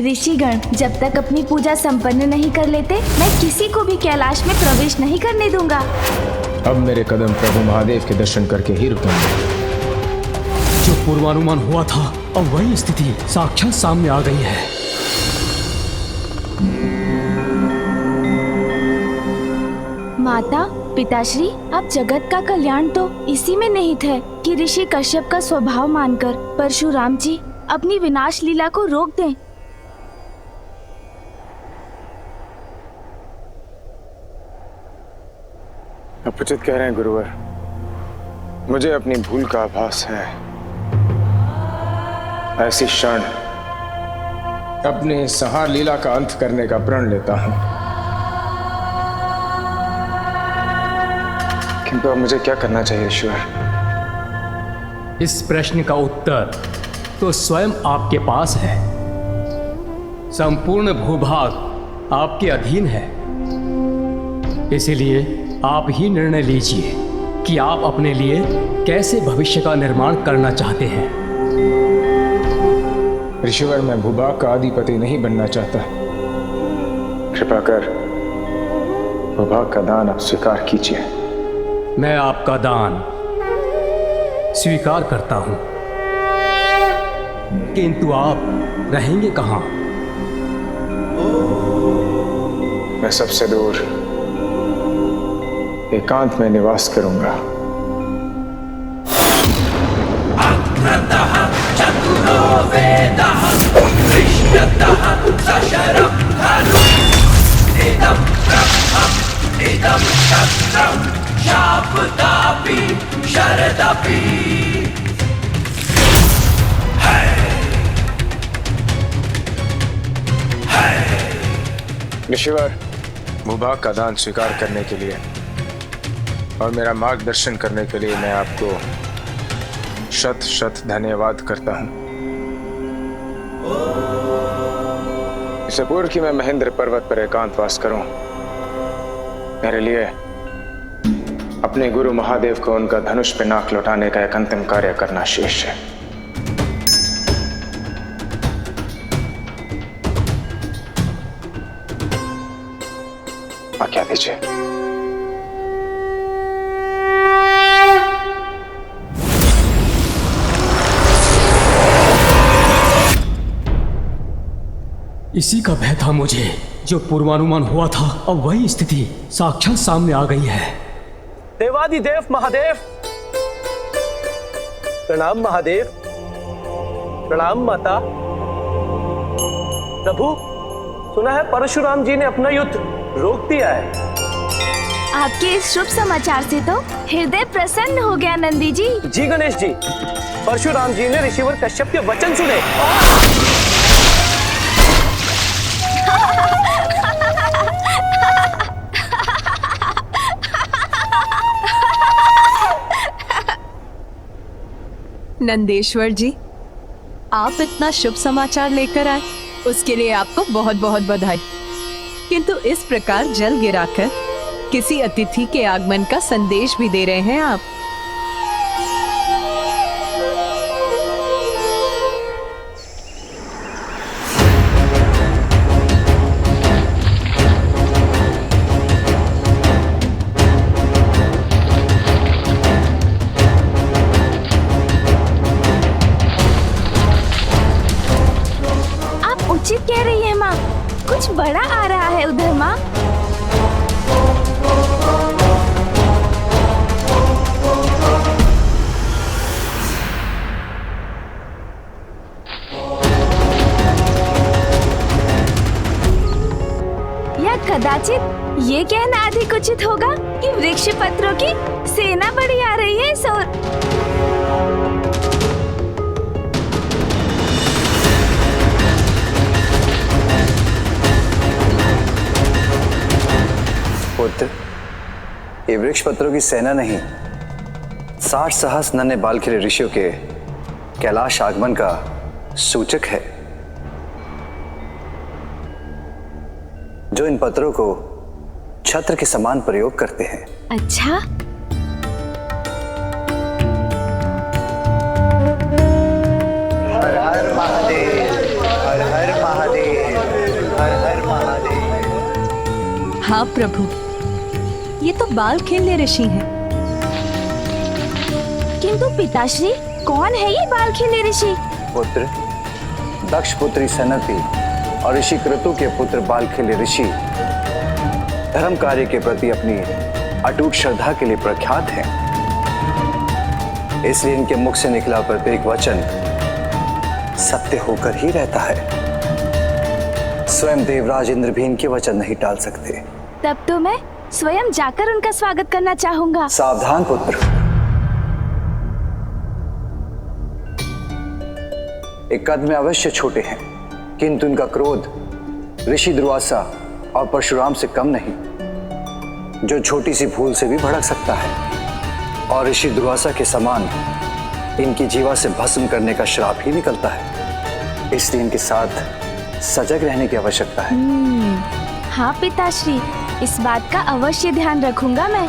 ऋषिगण जब तक अपनी पूजा संपन्न नहीं कर लेते, मैं किसी को भी कैलाश में प्रवेश नहीं करने दूंगा। अब मेरे कदम प्रभु महादेव के दर्शन करके ही रुकेंगे। जो पूर्वानुमान हुआ था, अब वही स्थिति साक्षात सामने आ गई है। माता, पिताश्री, अब जगत का कल्याण तो इसी में निहित है कि ऋषि कश्यप का स्वभाव मानकर परशुराम जी अपनी विनाश लीला को रोक दें। आप उचित कह रहे हैं गुरुवर, मुझे अपनी भूल का आभास है। ऐसी क्षण अपने संहार लीला का अंत करने का प्रण लेता हूं। किंतु अब मुझे क्या करना चाहिए ईश्वर? इस प्रश्न का उत्तर तो स्वयं आपके पास है। संपूर्ण भूभाग आपके अधीन है, इसीलिए आप ही निर्णय लीजिए कि आप अपने लिए कैसे भविष्य का निर्माण करना चाहते हैं। ऋषिवर, मैं भूभाग का अधिपति नहीं बनना चाहता। कृपा कर भूभाग का दान आप स्वीकार कीजिए। मैं आपका दान स्वीकार करता हूं, किंतु आप रहेंगे कहां? मैं सबसे दूर एकांत में निवास करूंगा। चतुरो वेदः कृष्णतः सशरं धनुः इदं ब्रह्मम् इदं शस्त्रं शापदापि शरदपि। ऋषिवर, भूभाग का दान स्वीकार करने के लिए और मेरा मार्गदर्शन करने के लिए मैं आपको शत शत धन्यवाद करता हूं। इससे पूर्व कि मैं महेंद्र पर्वत पर एकांतवास करूं, मेरे लिए अपने गुरु महादेव को उनका धनुष पे नाक लौटाने का एक अंतिम कार्य करना शेष है। आज्ञा दीजिए। इसी का भय था मुझे। जो पूर्वानुमान हुआ था, अब वही स्थिति साक्षात सामने आ गई है। देवादिदेव महादेव, प्रणाम महादेव, प्रणाम माता। प्रभु, सुना है परशुराम जी ने अपना युद्ध रोक दिया है। आपके इस शुभ समाचार से तो हृदय प्रसन्न हो गया नंदी जी। जी गणेश जी, परशुराम जी ने ऋषिवर कश्यप के वचन सुने। नंदेश्वर जी, आप इतना शुभ समाचार लेकर आए, उसके लिए आपको बहुत बहुत बधाई। किंतु इस प्रकार जल गिराकर किसी अतिथि के आगमन का संदेश भी दे रहे हैं आप। उचित कह रही है माँ, कुछ बड़ा आ रहा है उधर माँ। या कदाचित ये कहना अधिक उचित होगा कि वृक्ष पत्रों की सेना बड़ी आ रही है इस ओर। पुत्र, ये वृक्ष पत्रों की सेना नहीं, 60 सहस्र नन्हे बालखिरे ऋषियों के कैलाश आगमन का सूचक है, जो इन पत्रों को छत्र के समान प्रयोग करते हैं। अच्छा, हर हर महादेव, हर हर महादेव। हाँ प्रभु, ये तो बालखिल्य ऋषि हैं। किंतु पिताश्री, कौन है ये बालखिल्य ऋषि? पुत्र, दक्ष पुत्री सनति और ऋषि क्रतु के पुत्र बालखिल्य ऋषि धर्म कार्य के प्रति अपनी अटूट श्रद्धा के लिए प्रख्यात हैं। इसलिए इनके मुख से निकला प्रत्येक वचन सत्य होकर ही रहता है। स्वयं देवराज इंद्र भी इनके वचन नहीं टाल सकते। तब तो मैं स्वयं जाकर उनका स्वागत करना चाहूंगा। सावधान पुत्र, एक कद में अवश्य छोटे हैं, किंतु इनका क्रोध ऋषि दुर्वासा और परशुराम से कम नहीं, जो छोटी सी भूल से भी भड़क सकता है। और ऋषि दुर्वासा के समान इनकी जीवा से भस्म करने का श्राप ही निकलता है। इसलिए इनके साथ सजग रहने की आवश्यकता है। हाँ पिताश्री, इस बात का अवश्य ध्यान रखूंगा मैं।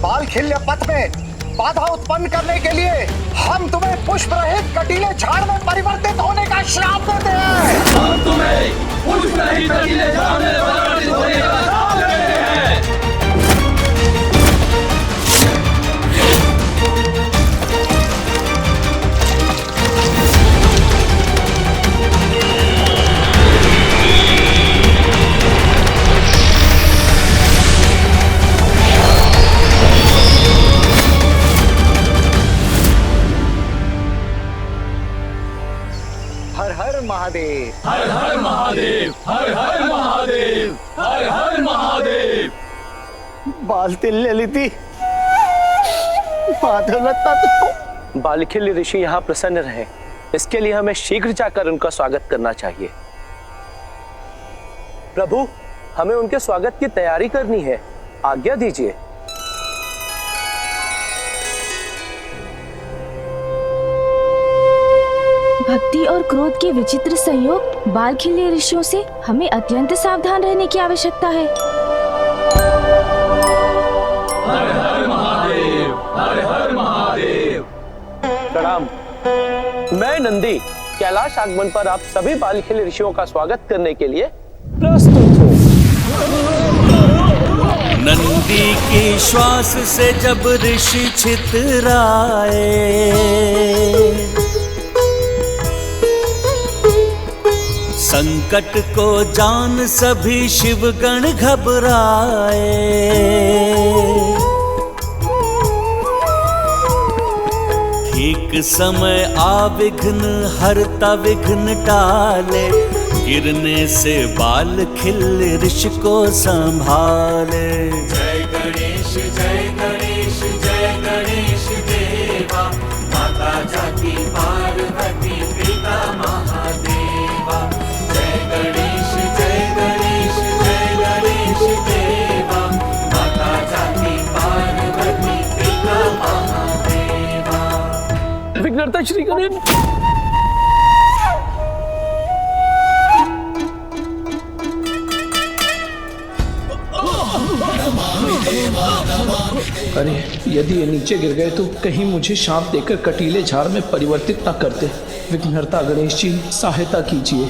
बालखिल्य पथ में बाधा उत्पन्न करने के लिए हम तुम्हें पुष्प रहित कटीले झाड़ में परिवर्तित होने का श्राप देते हैं। हम तुम्हें पुष्प रहित कटीले झाड़ में परिवर्तित होने का श्राप देते हैं। हर हर महादेव, हर हर महादेव, हर हर महादेव, हर हर महादेव। बालखिल्य लिति, बालखिल्य ऋषि यहाँ प्रसन्न रहे, इसके लिए हमें शीघ्र जाकर उनका स्वागत करना चाहिए। प्रभु, हमें उनके स्वागत की तैयारी करनी है, आज्ञा दीजिए। भक्ति और क्रोध के विचित्र संयोग बालखिल्य ऋषियों से हमें अत्यंत सावधान रहने की आवश्यकता है। हर हर महादेव, हर हर महादेव। प्रणाम। मैं नंदी कैलाश आगमन पर आप सभी बालखिल्य ऋषियों का स्वागत करने के लिए प्रस्तुत हूँ। नंदी के श्वास से जब ऋषि छितराए, संकट को जान सभी शिवगण घबराए। ठीक समय आ विघ्न हरता विघ्न टाले, गिरने से बालखिल्य ऋषि को संभाले। जय गणेश, जय गणेश, जय गणेश देवा, माता जाकी पार्वती पिता महादेवा। जय गणेश, जय गणेश, जय गणेश देवा, माता जाकी पार्वती पिता महादेवा। विघ्नहर्ता श्री गणेश। अरे यदि ये नीचे गिर गए तो कहीं मुझे शाप देकर कटीले झाड़ में परिवर्तित न कर दे। विघ्नहर्ता गणेश जी, सहायता कीजिए।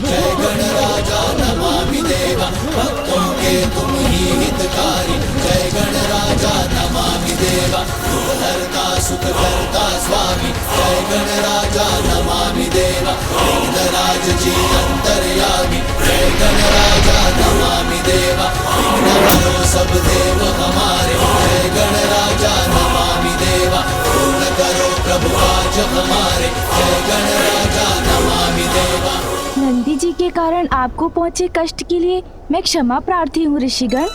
जय गणराजा नमामि देवा, भक्तों के तुम ही हितकारी। जय गणराजा नमामि देवा, दुःखहर्ता सुखहर्ता स्वामी। जय गणराजा नमामि देवा, विघ्नराज जी अंतर्यामी। जय गणराजा नमामि देवा, विघ्न हरो सब देव हमारे। जय गणराजा नमामि देवा, पूर्ण करो प्रभु आज हमारे। जय गणराजा नमामि देवा। नंदी जी के कारण आपको पहुँचे कष्ट के लिए मैं क्षमा प्रार्थी हूँ ऋषिगण।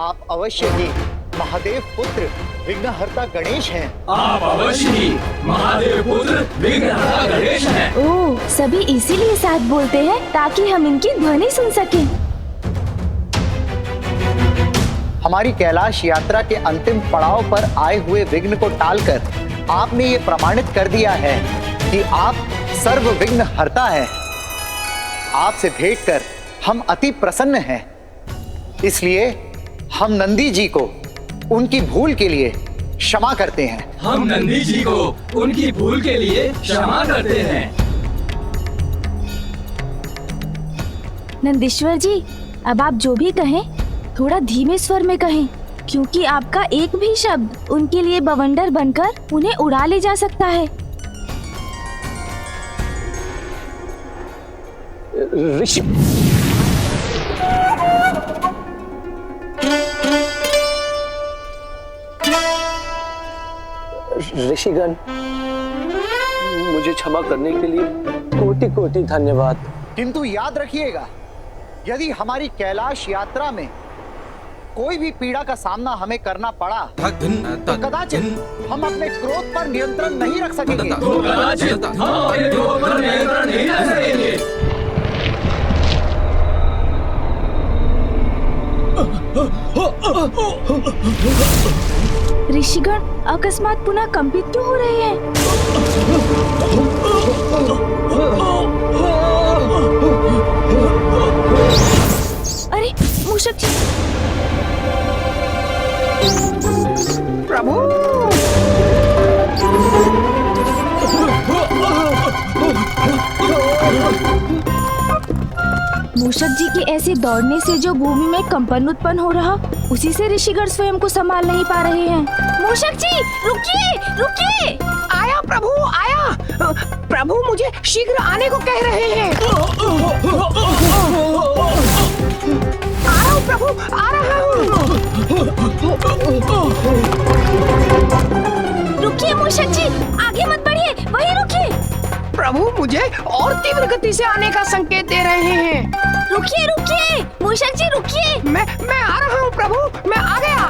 आप अवश्य ही महादेव पुत्र विघ्नहर्ता गणेश हैं। आप अवश्य ही महादेव पुत्र विघ्नहर्ता गणेश हैं। ओह, सभी इसीलिए साथ बोलते हैं ताकि हम इनकी ध्वनि सुन सकें। हमारी कैलाश यात्रा के अंतिम पड़ाव पर आए हुए विघ्न को टालकर आपने ये प्रमाणित कर दिया है कि आप सर्व विघ्न हर्ता हैं। आपसे भेंट कर हम अति प्रसन्न हैं। इसलिए हम नंदी जी को उनकी भूल के लिए क्षमा करते हैं। हम नंदी जी को उनकी भूल के लिए क्षमा करते हैं। नंदीश्वर जी, अब आप जो भी कहें थोड़ा धीमे स्वर में कहें, क्योंकि आपका एक भी शब्द उनके लिए बवंडर बनकर उन्हें उड़ा ले जा सकता है। ऋषि ऋषिगण, मुझे क्षमा करने के लिए कोटि कोटि धन्यवाद। किंतु याद रखिएगा, यदि हमारी कैलाश यात्रा में कोई भी पीड़ा का सामना हमें करना पड़ा तो कदाचित हम अपने क्रोध पर नियंत्रण नहीं रख सकेंगे। ऋषिगण अकस्मात पुनः कंपित क्यों हो रहे हैं? अरे मूषक जी! प्रभु! मूषक जी के ऐसे दौड़ने से जो भूमि में कंपन उत्पन्न हो रहा, उसी से ऋषिगण स्वयं को संभाल नहीं पा रहे हैं। मूषक जी, रुकिए, रुकिए! आया प्रभु, आया। प्रभु मुझे शीघ्र आने को कह रहे हैं। आ रहा हूँ प्रभु, आ रहा हूँ। रुकिए मूषक जी, आगे मत बढ़िए, वहीं रुकिए। प्रभु मुझे और तीव्र गति से आने का संकेत दे रहे हैं। रुकिए, रुकिए, मूषक जी रुकिए। मैं आ रहा हूँ प्रभु, मैं आ गया।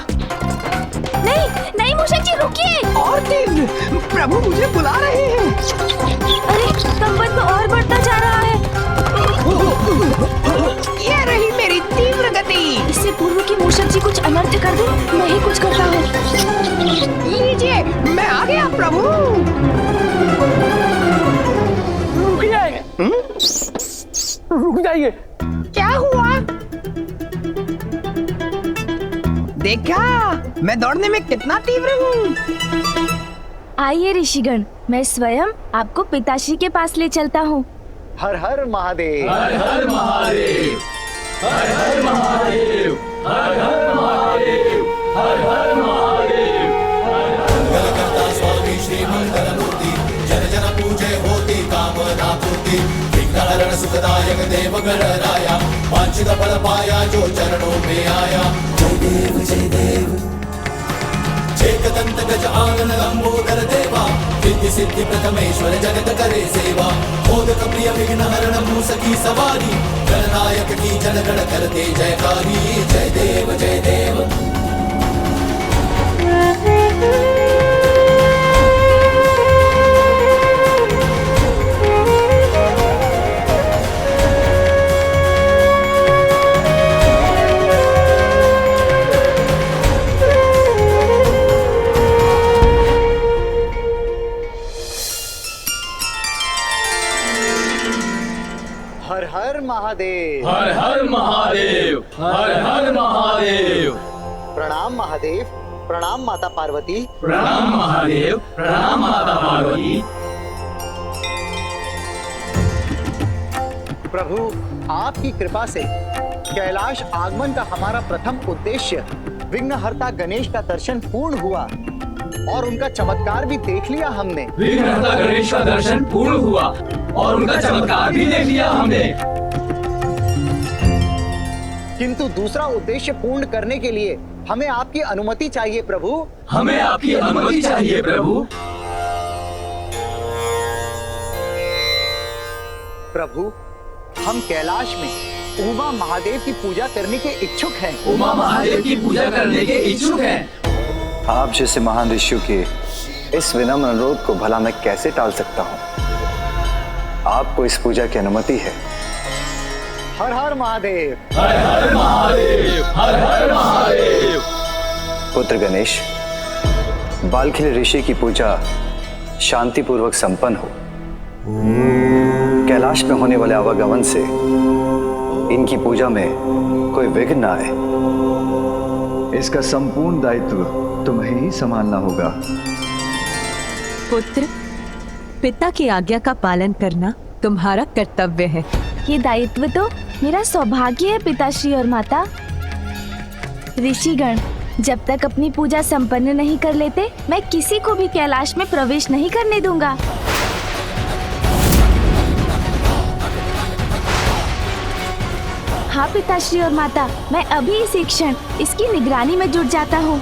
नहीं, नहीं मूषक जी रुकिए। और तीव्र, प्रभु मुझे बुला रहे हैं। अरे कंपन तो और बढ़ता जा रहा है। ये रही मेरी तीव्र गति। इससे पूर्व कि मूषक जी कुछ अनर्थ कर दे, मैं ही कुछ करता हूँ। लीजिए, मैं आ गया प्रभु। रुक जाइए। क्या हुआ? देखा मैं दौड़ने में कितना तीव्र हूँ। आइए ऋषिगण, मैं स्वयं आपको पिताश्री के पास ले चलता हूँ। हर हर महादेव। हर हर महादेव। हर हर महादेव। हर हर महादेव। हर हर महादेव। मंगलकर्ता स्वामी श्री मंगलमूर्ति, जन जन पूजे होती कामना पूर्ति। विघ्नहरण सुखदायक देव गणराया, वांछित फल पाया जो चरणों में आया। जय देव चेकदंत गज आनन लंबोदर देवा, सिद्धि सिद्धि प्रथमेश्वर जगत करे सेवा। मोदक प्रिय विघ्नहरण मूसकी सवारी, गणनायक की जन गण करते जयकारी। जय देव जय देव। हर हर महादेव। हर हर महादेव। हर हर महादेव। प्रणाम महादेव, प्रणाम माता पार्वती। प्रणाम महादेव, प्रणाम माता पार्वती। प्रभु आपकी कृपा से कैलाश आगमन का हमारा प्रथम उद्देश्य विघ्नहर्ता गणेश का दर्शन पूर्ण हुआ और उनका चमत्कार भी देख लिया हमने। विघ्नहर्ता गणेश का दर्शन पूर्ण हुआ और उनका चमत्कार भी देख लिया हमने। किंतु दूसरा उद्देश्य पूर्ण करने के लिए हमें आपकी अनुमति चाहिए प्रभु। हमें आपकी अनुमति चाहिए प्रभु। प्रभु हम कैलाश में उमा महादेव की पूजा करने के इच्छुक हैं। उमा महादेव की पूजा करने के इच्छुक हैं। आप जैसे महान ऋषियों के इस विनम्र अनुरोध को भला मैं कैसे टाल सकता हूँ? आपको इस पूजा की अनुमति है। हर हर महादेव, हर हर महादेव, हर हर महादेव। पुत्र गणेश, बालखिल ऋषि की पूजा शांतिपूर्वक संपन्न हो। कैलाश में होने वाले आवागमन से इनकी पूजा में कोई विघ्न न आए। इसका संपूर्ण दायित्व तुम्हें ही संभालना होगा। पुत्र, पिता की आज्ञा का पालन करना तुम्हारा कर्तव्य है। ये दायित्व तो मेरा सौभाग्य है पिताश्री और माता। ऋषिगण जब तक अपनी पूजा संपन्न नहीं कर लेते, मैं किसी को भी कैलाश में प्रवेश नहीं करने दूंगा। हाँ पिताश्री और माता, मैं अभी इसी क्षण इसकी निगरानी में जुट जाता हूँ।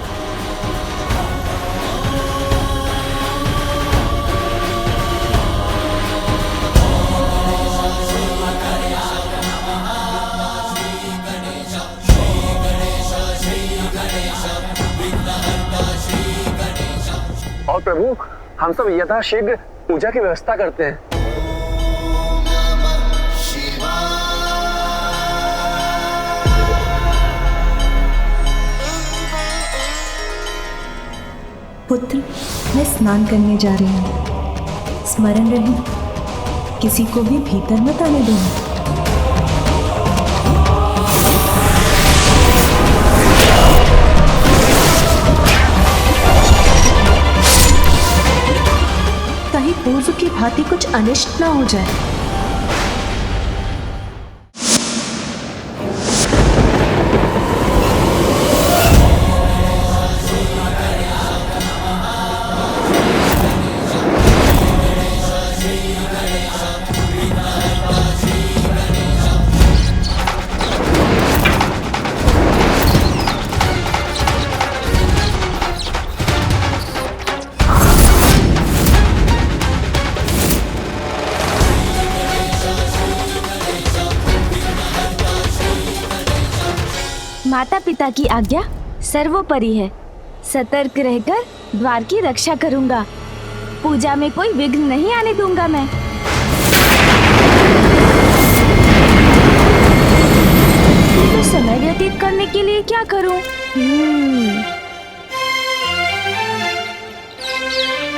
और प्रभु, हम सब यथाशीघ्र पूजा की व्यवस्था करते हैं। पुत्र, मैं स्नान करने जा रही हूँ। स्मरण रहे, किसी को भी भीतर मत आने देना। कहीं पूर्व की भांति कुछ अनिष्ट ना हो जाए। माता पिता की आज्ञा सर्वोपरि है। सतर्क रहकर द्वार की रक्षा करूंगा। पूजा में कोई विघ्न नहीं आने दूंगा मैं। तो समय व्यतीत करने के लिए क्या करूं?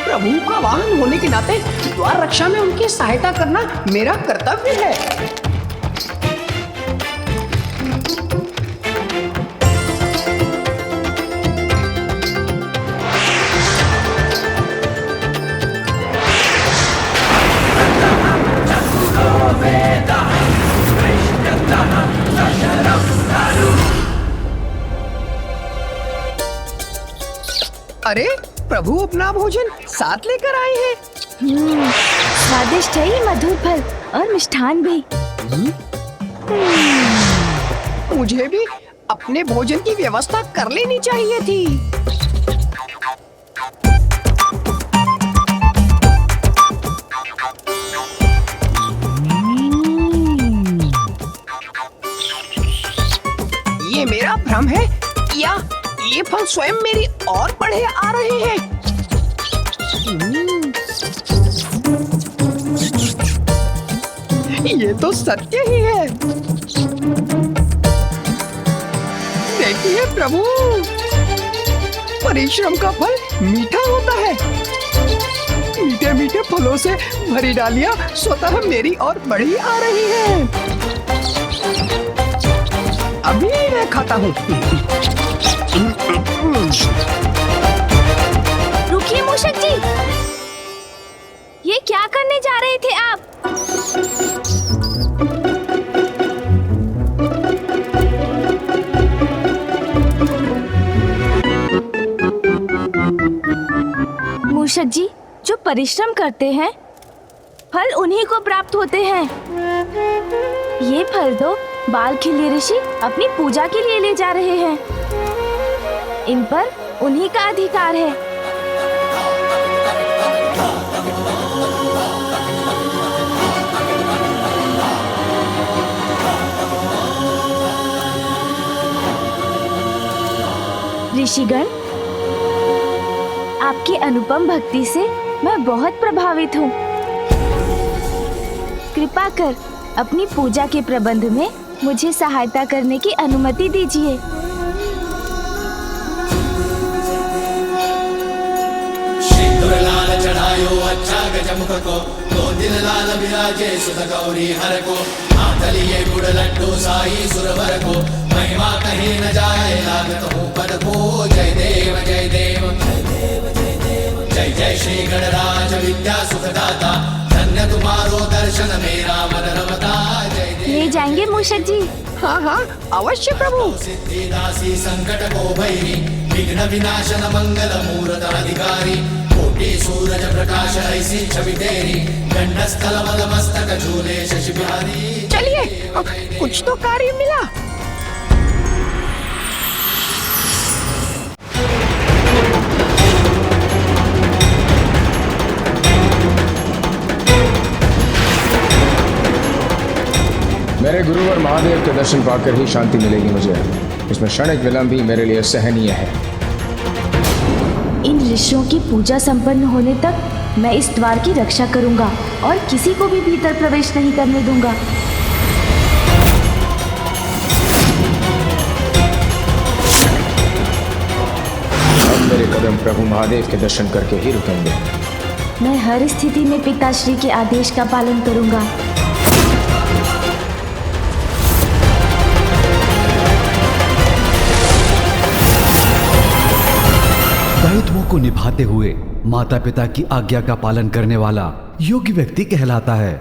प्रभु का वाहन होने के नाते द्वार रक्षा में उनकी सहायता करना मेरा कर्तव्य है। अरे प्रभु अपना भोजन साथ लेकर आए हैं। स्वादिष्ट है ये मधुर फल और मिष्ठान भी। मुझे भी अपने भोजन की व्यवस्था कर लेनी चाहिए थी। ये मेरा भ्रम है या ये फल स्वयं मेरी और बढ़े आ रहे हैं? ये तो सत्य ही है। देखिए प्रभु, परिश्रम का फल मीठा होता है। मीठे मीठे फलों से भरी डालियां स्वतः मेरी ओर बढ़ी आ रही हैं। अभी मैं खाता हूँ। रुकिए मूषक जी, ये क्या करने जा रहे थे आप? मूषक जी, जो परिश्रम करते हैं फल उन्हीं को प्राप्त होते हैं। ये फल तो बालखिल्य ऋषि अपनी पूजा के लिए ले जा रहे हैं। इन पर उन्हीं का अधिकार है। ऋषिगण, आपकी अनुपम भक्ति से मैं बहुत प्रभावित हूँ। कृपा कर अपनी पूजा के प्रबंध में मुझे सहायता करने की अनुमति दीजिए। सिंदूर लाल चढ़ायो अच्छा गजमुख को, 2 दिन लाल विराजे सुत गौरी हर को, हाथ लिए गुड़ लड्डू साई सुरवर को, महिमा कहीं न जाए लागत हो पद को। जय देव जय देव जय जय श्री गणराज विद्या सुखदाता, धन्य तुम्हारो दर्शन मेरा मन रमता। जय देव ले जाएंगे मूषक जी? हाँ हाँ अवश्य प्रभु। सिद्धि दासी संकट को भैरी, विघ्न विनाशन मंगल मूर्त अधिकारी, कोटि सूरज प्रकाश ऐसी छवि तेरी, गंडस्थल मद मस्तक झूले शशि बिहारी। चलिए कुछ तो कार्य मिला। मेरे गुरुवर महादेव के दर्शन पाकर ही शांति मिलेगी मुझे। इसमें क्षणिक विलंब भी मेरे लिए सहनीय है। इन ऋषियों की पूजा संपन्न होने तक मैं इस द्वार की रक्षा करूंगा और किसी को भी भीतर प्रवेश नहीं करने दूंगा। अब मेरे कदम प्रभु महादेव के दर्शन करके ही रुकेंगे। मैं हर स्थिति में पिताश्री के आदेश का पालन करूंगा। दायित्वों को निभाते हुए माता पिता की आज्ञा का पालन करने वाला योग्य व्यक्ति कहलाता है।